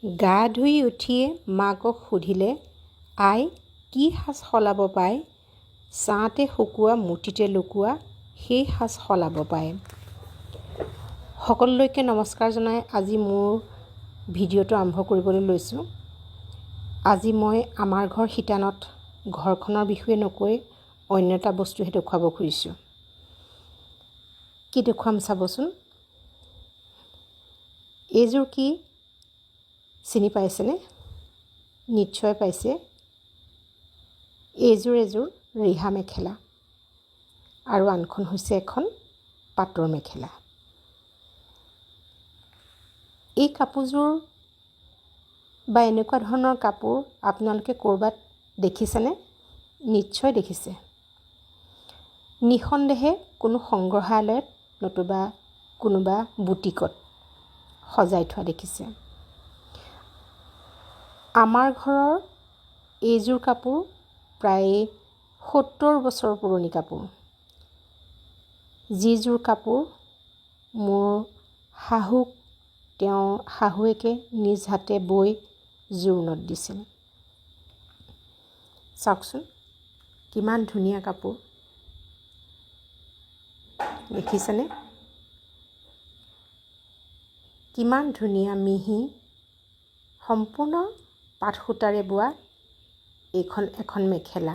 গা ধুই উঠিয়ে মাকক সুধিলে, আই কি সাজ সলাব পায়? ছাঁতে শুকোৱা মুঠিতে লুকোৱা সেই সাজ সলাব পায়। সকলোলৈকে নমস্কাৰ জনাই আজি মোৰ ভিডিঅ'টো আৰম্ভ কৰিবলৈ লৈছোঁ। আজি মই আমাৰ ঘৰ শিতানত ঘৰখনৰ বিষয়ে নকৈ অন্য এটা বস্তুহে দেখুৱাব খুজিছোঁ। কি দেখুৱাম চাবচোন। এইযোৰ কি চিনি পাইছেনে? নিশ্চয় পাইছে। এইযোৰ এযোৰ ৰিহা মেখেলা আৰু আনখন হৈছে এখন পাটৰ মেখেলা। এই কাপোৰযোৰ বা এনেকুৱা ধৰণৰ কাপোৰ আপোনালোকে ক'ৰবাত দেখিছেনে? নিশ্চয় দেখিছে। নিঃসন্দেহে কোনো সংগ্ৰহালয়ত নতুবা কোনোবা বুটিকত সজাই থোৱা দেখিছে। আমাৰ ঘৰৰ এইযোৰ কাপোৰ প্ৰায় 70 বছৰ পুৰণি কাপোৰ। যিযোৰ কাপোৰ মোৰ শাহুৱেকে নিজ হাতে বৈ জোৰোণত দিছিল। চাওকচোন কিমান ধুনীয়া কাপোৰ, দেখিছেনে? কিমান ধুনীয়া মিহি সম্পূৰ্ণ পাট সূতাৰে বোৱা এইখন এখন মেখেলা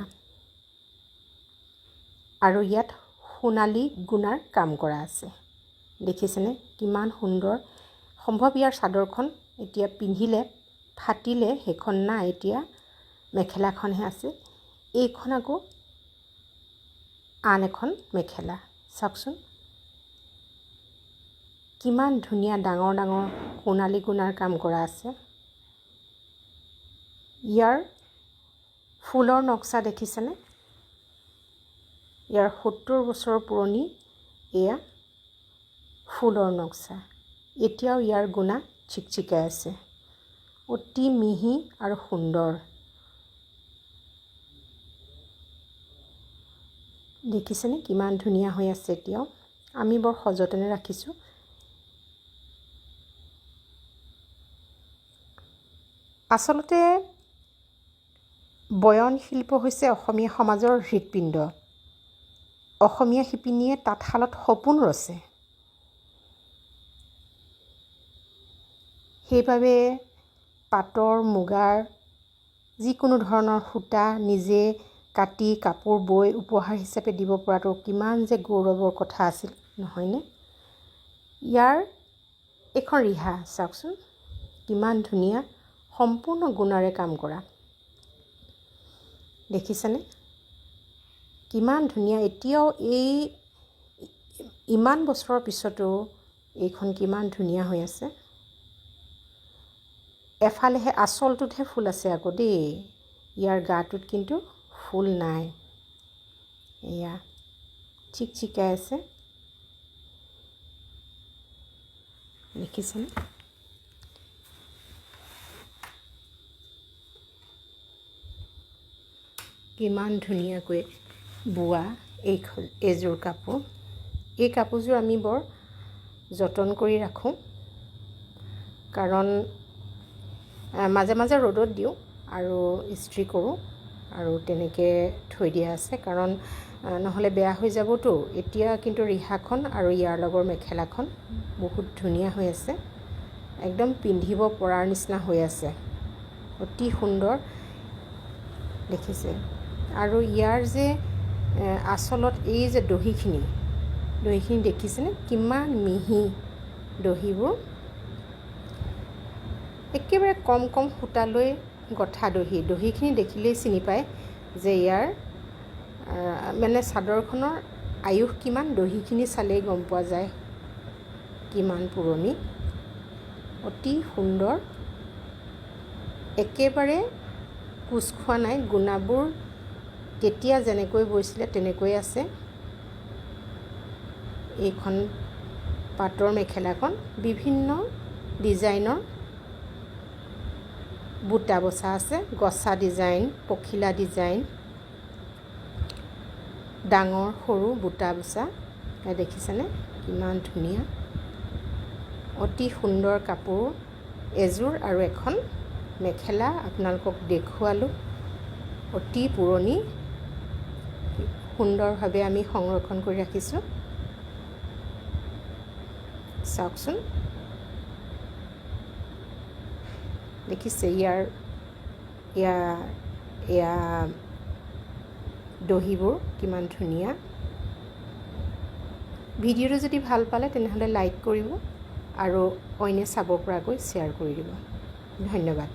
আৰু ইয়াত সোণালী গুণাৰ কাম কৰা আছে। দেখিছেনে কিমান সুন্দৰ। সম্ভৱ ইয়াৰ চাদৰখন এতিয়া পিন্ধিলে ফাটিলে, সেইখন নাই, এতিয়া মেখেলাখনহে আছে। এইখন আকৌ আন এখন মেখেলা। চাওকচোন কিমান ধুনীয়া ডাঙৰ ডাঙৰ সোণালী গুণাৰ কাম কৰা আছে। ইয়াৰ ফুলৰ নক্সা দেখিছেনে? ইয়াৰ 70 বছৰ পুৰণি এয়া ফুলৰ নক্সা। এতিয়াও ইয়াৰ গুণা চিকচিকাই আছে। অতি মিহি আৰু সুন্দৰ। দেখিছেনে কিমান ধুনীয়া হৈ আছে। এতিয়াও আমি বৰ সযতনে ৰাখিছোঁ। আচলতে বয়ন শিল্প হৈছে অসমীয়া সমাজৰ হৃদপিণ্ড। অসমীয়া শিপিনীয়ে তাঁতশালত সপোন ৰচে। সেইবাবে পাটৰ মুগাৰ যিকোনো ধৰণৰ সূতা নিজে কাটি কাপোৰ বৈ উপহাৰ হিচাপে দিব পৰাটো কিমান যে গৌৰৱৰ কথা আছিল, নহয়নে? ইয়াৰ এখন ৰিহা চাওকচোন কিমান ধুনীয়া, সম্পূৰ্ণ গুণাৰে কাম কৰা। দেখিছেনে কিমান ধুনীয়া। এতিয়াও এই ইমান বছৰৰ পিছতো এইখন কিমান ধুনীয়া হৈ আছে। এফালেহে আঁচলটোতহে ফুল আছে আকৌ দেই, ইয়াৰ গাটোত কিন্তু ফুল নাই। এয়া চিকচিকাই আছে। দেখিছেনে? কিমান ধুনীয়াকৈ বোৱা এইযোৰ কাপোৰ। এই কাপোৰযোৰ আমি বৰ যতন কৰি ৰাখোঁ, কাৰণ মাজে মাজে ৰ'দত দিওঁ আৰু ইস্ত্ৰি কৰোঁ আৰু তেনেকৈ থৈ দিয়া আছে, কাৰণ নহ'লে বেয়া হৈ যাবতো। এতিয়া কিন্তু ৰিহাখন আৰু ইয়াৰ লগৰ মেখেলাখন বহুত ধুনীয়া হৈ আছে। একদম পিন্ধিব পৰাৰ নিচিনা হৈ আছে। অতি সুন্দৰ। দেখিছে? আৰু ইয়াৰ যে আচলত এই যে দহিখিনি দেখিছেনে কিমান মিহি দহিবোৰ। একেবাৰে কম কম সূতালৈ গঠা দহিখিনি দেখিলেই চিনি পায় যে ইয়াৰ মানে চাদৰখনৰ আয়ুস কিমান। দহিখিনি চালেই গম পোৱা যায় কিমান পুৰণি। অতি সুন্দৰ, একেবাৰে কোচ খোৱা নাই। গুণাবোৰ তেতিয়া যেনেকৈ বৈছিলে তেনেকৈ আছে। এইখন পাটৰ মেখেলাখন বিভিন্ন ডিজাইনৰ বুটা বচা আছে। গছা ডিজাইন, পখিলা ডিজাইন, ডাঙৰ সৰু বুটা বচা। দেখিছেনে কিমান ধুনীয়া, অতি সুন্দৰ কাপোৰ। এযোৰ আৰু এখন মেখেলা আপোনালোকক দেখুৱালোঁ। অতি পুৰণি, সুন্দৰভাৱে আমি সংৰক্ষণ কৰি ৰাখিছোঁ। চাওকচোন, দেখিছে এয়া দহিবোৰ কিমান ধুনীয়া। ভিডিঅ'টো যদি ভাল পালে তেনেহ'লে লাইক কৰিব আৰু অইনে চাব পৰাকৈ শ্বেয়াৰ কৰি দিব। ধন্যবাদ।